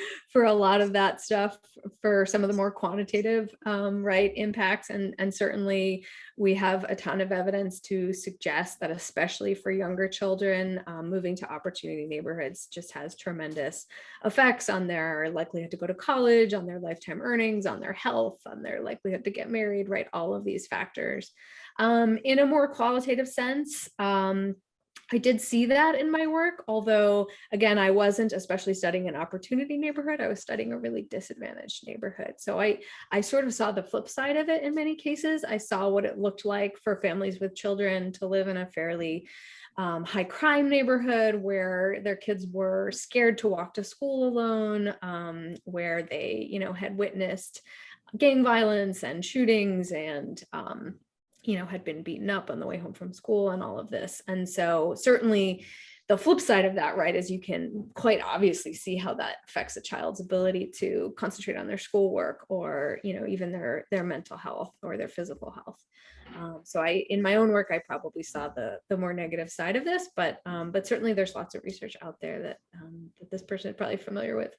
a lot of that stuff, for some of the more quantitative impacts, and certainly we have a ton of evidence to suggest that, especially for younger children, moving to opportunity neighborhoods just has tremendous effects on their likelihood to go to college, on their lifetime earnings, on their health, on their likelihood to get married, right? All of these factors. In a more qualitative sense, I did see that in my work, although, again, I wasn't especially studying an opportunity neighborhood. I was studying a really disadvantaged neighborhood. So I sort of saw the flip side of it in many cases. I saw what it looked like for families with children to live in a fairly high crime neighborhood where their kids were scared to walk to school alone, where they, had witnessed gang violence and shootings and had been beaten up on the way home from school and all of this. And so certainly the flip side of that, right, is you can quite obviously see how that affects a child's ability to concentrate on their schoolwork, or, even their mental health or their physical health. So in my own work, I probably saw the more negative side of this, but certainly there's lots of research out there that this person is probably familiar with.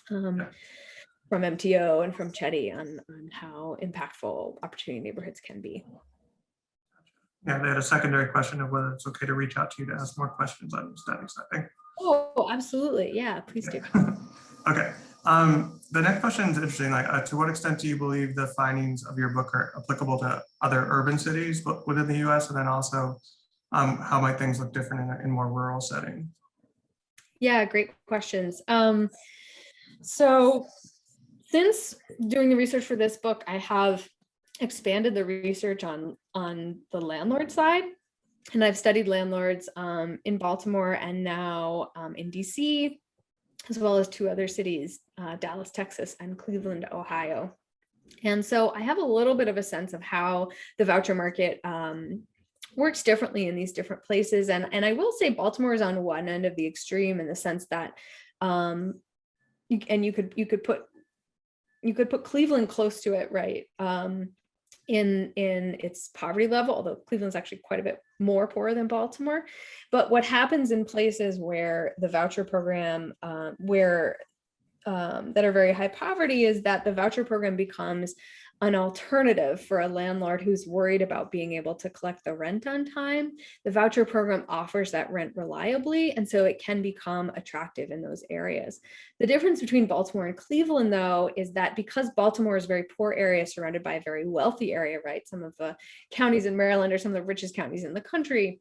From MTO and from Chetty on how impactful opportunity neighborhoods can be. Yeah, they had a secondary question of whether it's okay to reach out to you to ask more questions on studies, I think. Oh, absolutely. Yeah, please do. Okay. The next question is interesting. To what extent do you believe the findings of your book are applicable to other urban cities within the US? And then also, how might things look different in more rural settings? Yeah, great questions. So since doing the research for this book, I have expanded the research on the landlord side, and I've studied landlords in Baltimore and now in DC, as well as two other cities, Dallas, Texas, and Cleveland, Ohio. And so I have a little bit of a sense of how the voucher market works differently in these different places. And I will say Baltimore is on one end of the extreme, in the sense that you could put Cleveland close to it, right? In its poverty level, although Cleveland's actually quite a bit more poor than Baltimore. But what happens in places where the voucher program, that are very high poverty, is that the voucher program becomes an alternative for a landlord who's worried about being able to collect the rent on time. The voucher program offers that rent reliably, and so it can become attractive in those areas. The difference between Baltimore and Cleveland, though, is that because Baltimore is a very poor area surrounded by a very wealthy area, right? Some of the counties in Maryland are some of the richest counties in the country.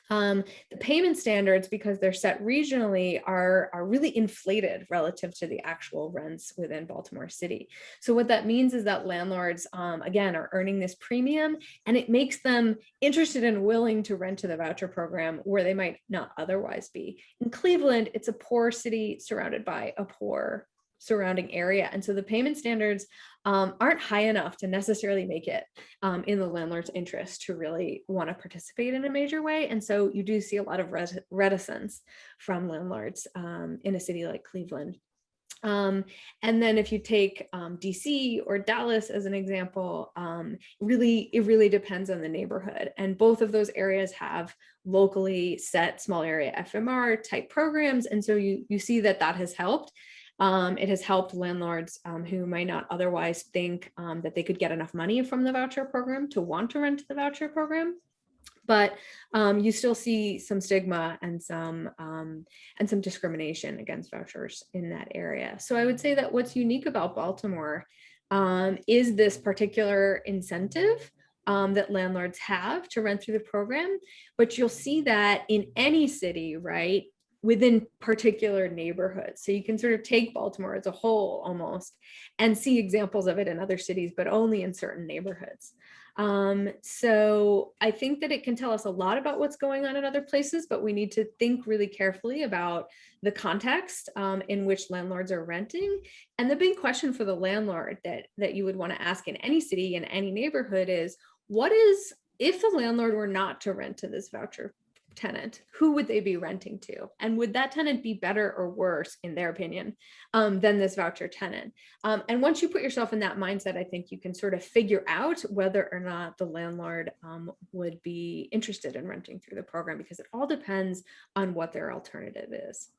The payment standards, because they're set regionally, are really inflated relative to the actual rents within Baltimore City. So what that means is that landlords, again, are earning this premium, and it makes them interested and willing to rent to the voucher program where they might not otherwise be. In Cleveland, it's a poor city surrounded by a poor surrounding area. And so the payment standards aren't high enough to necessarily make it in the landlord's interest to really want to participate in a major way. And so you do see a lot of reticence from landlords in a city like Cleveland. And then if you take DC or Dallas as an example, it really depends on the neighborhood. And both of those areas have locally set small area FMR type programs. And so you see that has helped. It has helped landlords who might not otherwise think that they could get enough money from the voucher program to want to rent the voucher program. But you still see some stigma and some discrimination against vouchers in that area. So I would say that what's unique about Baltimore is this particular incentive that landlords have to rent through the program. But you'll see that in any city, right, within particular neighborhoods. So you can sort of take Baltimore as a whole almost and see examples of it in other cities, but only in certain neighborhoods. So I think that it can tell us a lot about what's going on in other places, but we need to think really carefully about the context in which landlords are renting. And the big question for the landlord that you would want to ask in any city, in any neighborhood is, if the landlord were not to rent to this voucher tenant, who would they be renting to? And would that tenant be better or worse, in their opinion, than this voucher tenant? And once you put yourself in that mindset, I think you can sort of figure out whether or not the landlord would be interested in renting through the program, because it all depends on what their alternative is.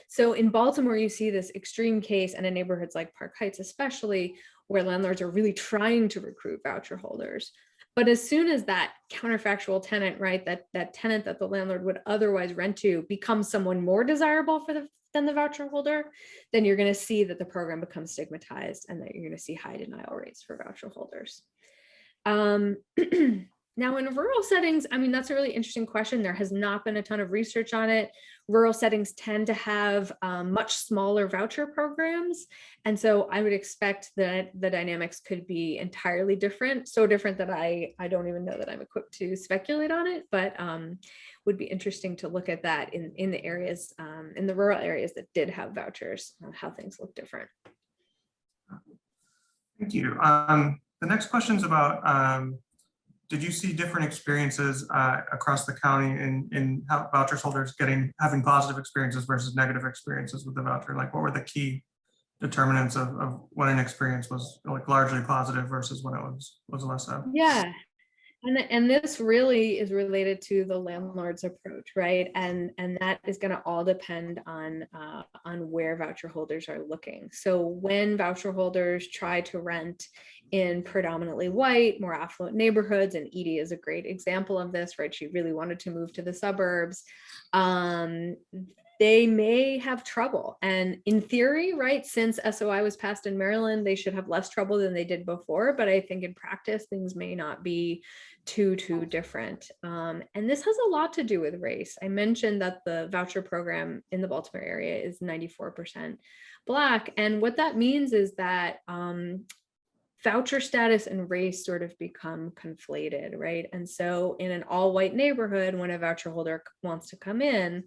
So in Baltimore, you see this extreme case, and in neighborhoods like Park Heights especially, where landlords are really trying to recruit voucher holders. But as soon as that counterfactual tenant, right, that tenant that the landlord would otherwise rent to becomes someone more desirable than the voucher holder, then you're going to see that the program becomes stigmatized and that you're going to see high denial rates for voucher holders. Now, in rural settings, I mean, that's a really interesting question. There has not been a ton of research on it. Rural settings tend to have much smaller voucher programs. And so I would expect that the dynamics could be entirely different, so different that I don't even know that I'm equipped to speculate on it, but would be interesting to look at that in the areas, in the rural areas that did have vouchers, how things look different. Thank you. The next question is about, did you see different experiences across the county in how vouchers holders having positive experiences versus negative experiences with the voucher? Like, what were the key determinants of when an experience was like largely positive versus when it was less so? Yeah. And this really is related to the landlord's approach, right? And that is going to all depend on where voucher holders are looking. So when voucher holders try to rent in predominantly white, more affluent neighborhoods, and Edie is a great example of this, right? She really wanted to move to the suburbs. They may have trouble. And in theory, right, since SOI was passed in Maryland, they should have less trouble than they did before. But I think in practice, things may not be too different. And this has a lot to do with race. I mentioned that the voucher program in the Baltimore area is 94% Black. And what that means is that voucher status and race sort of become conflated, right? And so in an all-white neighborhood, when a voucher holder wants to come in,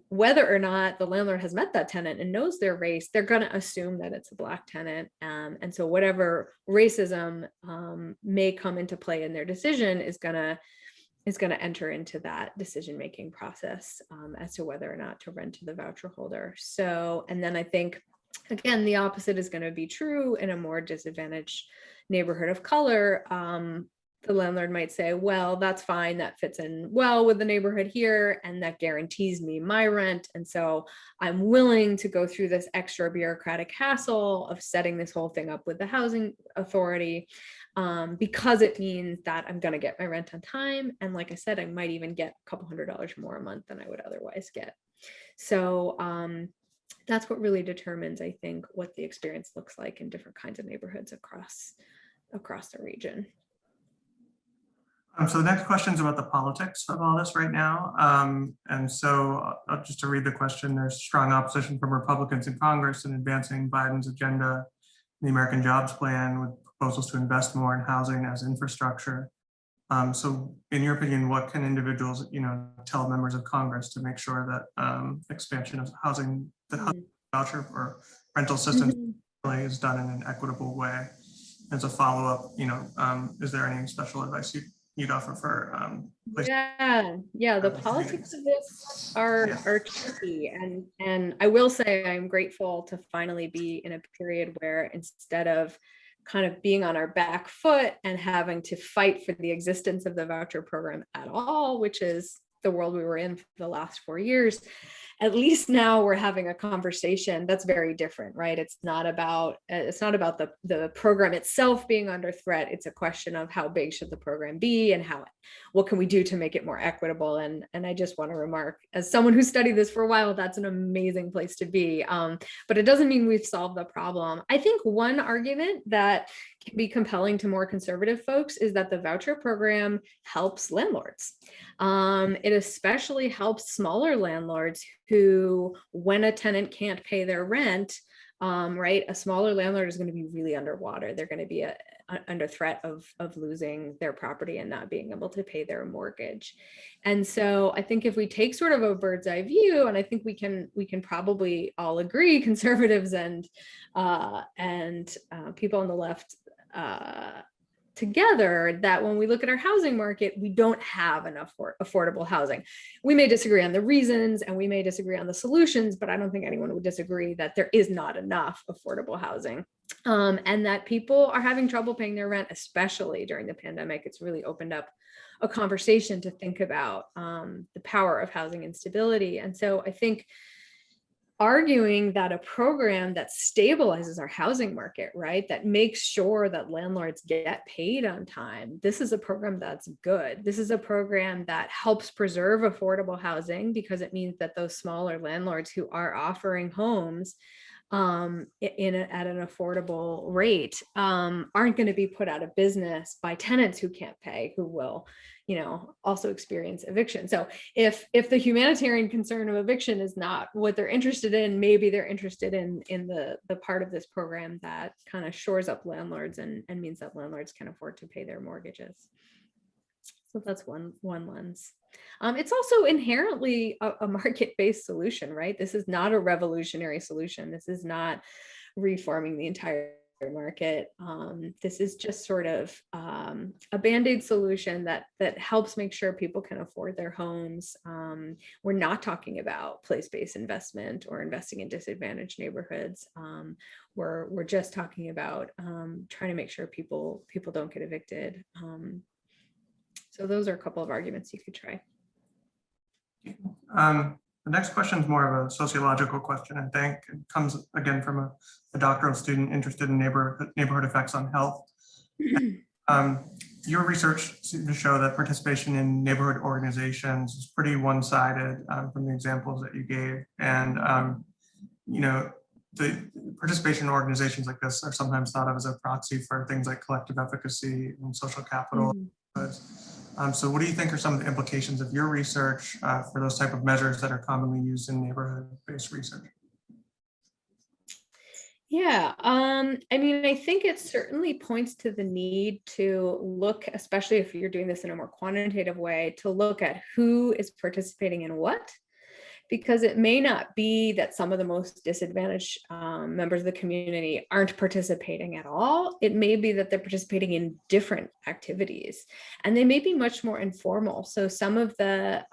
whether or not the landlord has met that tenant and knows their race, they're going to assume that it's a Black tenant. And so whatever racism may come into play in their decision is going to enter into that decision-making process as to whether or not to rent to the voucher holder. So, and then I think, again, the opposite is going to be true in a more disadvantaged neighborhood of color. The landlord might say, well, that's fine. That fits in well with the neighborhood here, and that guarantees me my rent. And so I'm willing to go through this extra bureaucratic hassle of setting this whole thing up with the housing authority because it means that I'm going to get my rent on time. And like I said, I might even get a couple $100s more a month than I would otherwise get. So that's what really determines, I think, what the experience looks like in different kinds of neighborhoods across the region. So the next question is about the politics of all this right now. And so just to read the question, there's strong opposition from Republicans in Congress in advancing Biden's agenda, the American Jobs Plan, with proposals to invest more in housing as infrastructure. So in your opinion, what can individuals, tell members of Congress to make sure that expansion of housing, the housing voucher or rental systems really is done in an equitable way? As a follow-up, is there any special advice you you'd offer for Yeah, the politics of this are tricky, and I will say I'm grateful to finally be in a period where instead of kind of being on our back foot and having to fight for the existence of the voucher program at all, which is the world we were in for the last 4 years, at least now we're having a conversation that's very different, right? It's not about the program itself being under threat. It's a question of how big should the program be and what can we do to make it more equitable. And I just want to remark, as someone who studied this for a while, that's an amazing place to be. But it doesn't mean we've solved the problem. I think one argument that can be compelling to more conservative folks is that the voucher program helps landlords. It especially helps smaller landlords who, when a tenant can't pay their rent, right, a smaller landlord is going to be really underwater. They're going to be under threat of losing their property and not being able to pay their mortgage. And so I think if we take sort of a bird's eye view, and I think we can probably all agree, conservatives and people on the left together, that when we look at our housing market, we don't have enough affordable housing. We may disagree on the reasons and we may disagree on the solutions, but I don't think anyone would disagree that there is not enough affordable housing, and that people are having trouble paying their rent, especially during the pandemic. It's really opened up a conversation to think about the power of housing instability. And so I think arguing that a program that stabilizes our housing market, right, that makes sure that landlords get paid on time, this is a program that's good. This is a program that helps preserve affordable housing, because it means that those smaller landlords who are offering homes at an affordable rate aren't going to be put out of business by tenants who can't pay, who will also experience eviction. So if the humanitarian concern of eviction is not what they're interested in, maybe they're interested in the part of this program that kind of shores up landlords and means that landlords can afford to pay their mortgages. So that's one lens. It's also inherently a market-based solution, right? This is not a revolutionary solution. This is not reforming the entire market. This is just sort of a band-aid solution that helps make sure people can afford their homes. We're not talking about place-based investment or investing in disadvantaged neighborhoods. We're just talking about trying to make sure people don't get evicted. So those are a couple of arguments you could try. The next question is more of a sociological question, I think. It comes again from a doctoral student interested in neighborhood effects on health. Your research seemed to show that participation in neighborhood organizations is pretty one-sided from the examples that you gave. And, the participation in organizations like this are sometimes thought of as a proxy for things like collective efficacy and social capital. So what do you think are some of the implications of your research for those type of measures that are commonly used in neighborhood-based research? Yeah, I mean, I think it certainly points to the need to look, especially if you're doing this in a more quantitative way, to look at who is participating in what, because it may not be that some of the most disadvantaged members of the community aren't participating at all. It may be that they're participating in different activities, and they may be much more informal. So some of the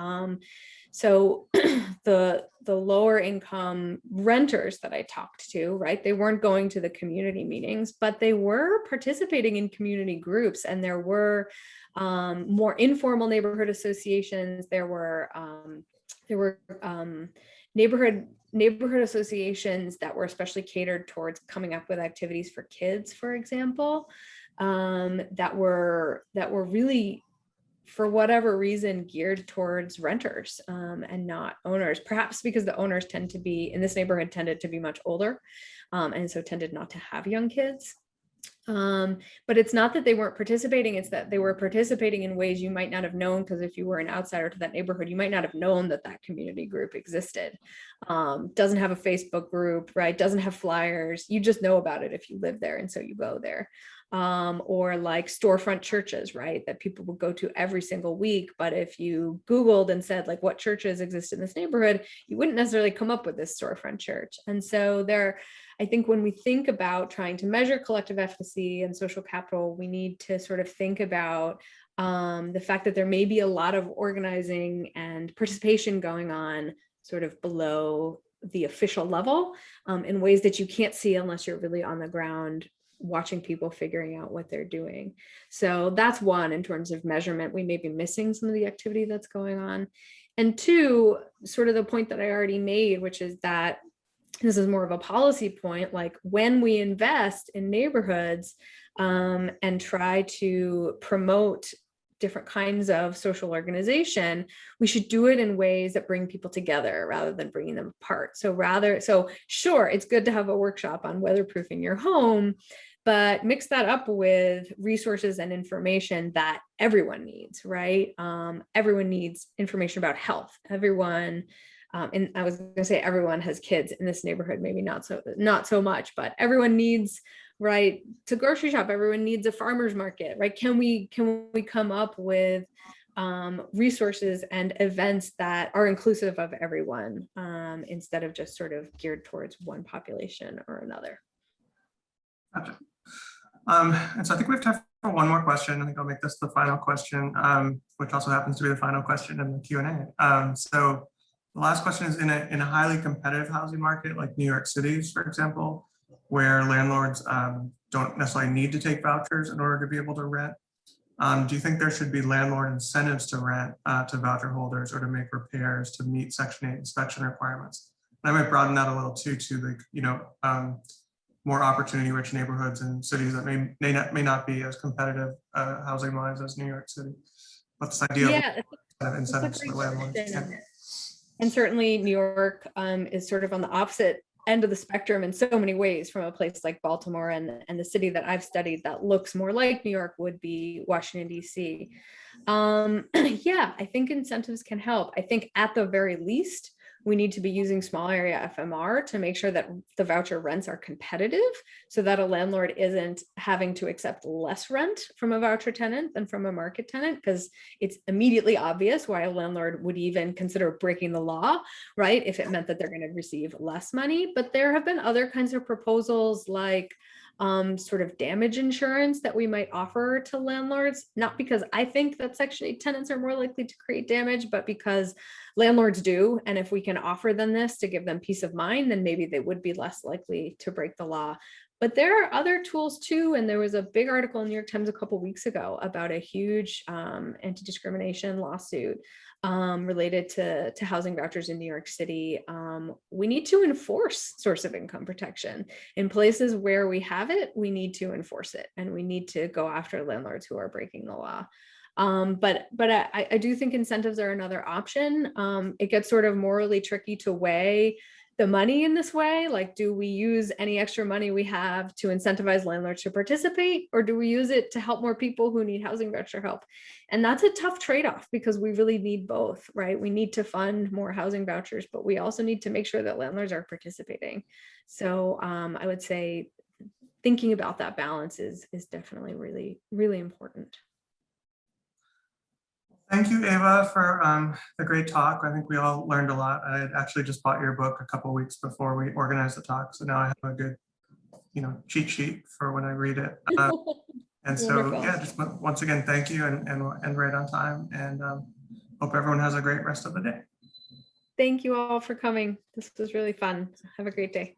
the lower income renters that I talked to, right, they weren't going to the community meetings, but they were participating in community groups, and there were more informal neighborhood associations. There were neighborhood associations that were especially catered towards coming up with activities for kids, for example, that were really, for whatever reason, geared towards renters and not owners, perhaps because the owners tend to be, in this neighborhood, tended to be much older, and so tended not to have young kids. But it's not that they weren't participating, it's that they were participating in ways you might not have known, because if you were an outsider to that neighborhood, you might not have known that that community group existed. Doesn't have a Facebook group, right? Doesn't have flyers. You just know about it if you live there, and so you go there. Or like storefront churches, right, that people would go to every single week. But if you Googled and said, like, what churches exist in this neighborhood, you wouldn't necessarily come up with this storefront church. And so I think when we think about trying to measure collective efficacy and social capital, we need to sort of think about the fact that there may be a lot of organizing and participation going on sort of below the official level, in ways that you can't see unless you're really on the ground watching people figuring out what they're doing. So that's one, in terms of measurement. We may be missing some of the activity that's going on. And two, sort of the point that I already made, which is that this is more of a policy point, like when we invest in neighborhoods and try to promote different kinds of social organization, we should do it in ways that bring people together rather than bringing them apart. So sure, it's good to have a workshop on weatherproofing your home, but mix that up with resources and information that everyone needs, right? Everyone needs information about health. Everyone, and I was going to say everyone has kids in this neighborhood, maybe not so much, but everyone needs, right, to grocery shop. Everyone needs a farmer's market, right? Can we come up with resources and events that are inclusive of everyone, instead of just sort of geared towards one population or another? Gotcha. And so I think we have time for one more question. I think I'll make this the final question, which also happens to be the final question in the Q&A. So the last question is, in a highly competitive housing market like New York City's, for example, where landlords don't necessarily need to take vouchers in order to be able to rent, do you think there should be landlord incentives to rent to voucher holders or to make repairs to meet Section 8 inspection requirements? And I might broaden that a little too, to the more opportunity-rich neighborhoods and cities that may not be as competitive housing-wise as New York City. But this idea of incentives for landlords. And certainly New York is sort of on the opposite end of the spectrum in so many ways from a place like Baltimore, and the city that I've studied that looks more like New York would be Washington, D.C. Yeah, I think incentives can help. I think at the very least, we need to be using small area FMR to make sure that the voucher rents are competitive, so that a landlord isn't having to accept less rent from a voucher tenant than from a market tenant, because it's immediately obvious why a landlord would even consider breaking the law, right, if it meant that they're going to receive less money. But there have been other kinds of proposals, like sort of damage insurance that we might offer to landlords, not because I think that Section 8 tenants are more likely to create damage, but because landlords do. And if we can offer them this to give them peace of mind, then maybe they would be less likely to break the law. But there are other tools too. And there was a big article in New York Times a couple of weeks ago about a huge anti-discrimination lawsuit related to housing vouchers in New York City. We need to enforce source of income protection. In places where we have it, we need to enforce it, and we need to go after landlords who are breaking the law. But I do think incentives are another option. It gets sort of morally tricky to weigh the money in this way. Like, do we use any extra money we have to incentivize landlords to participate, or do we use it to help more people who need housing voucher help? And that's a tough trade-off, because we really need both, right? We need to fund more housing vouchers, but we also need to make sure that landlords are participating. So I would say thinking about that balance is definitely really, really important. Thank you, Eva, for the great talk. I think we all learned a lot. I had actually just bought your book a couple of weeks before we organized the talk, so now I have a good, cheat sheet for when I read it. And so, Wonderful. yeah, just once again, thank you, and right on time. And hope everyone has a great rest of the day. Thank you all for coming. This was really fun. Have a great day.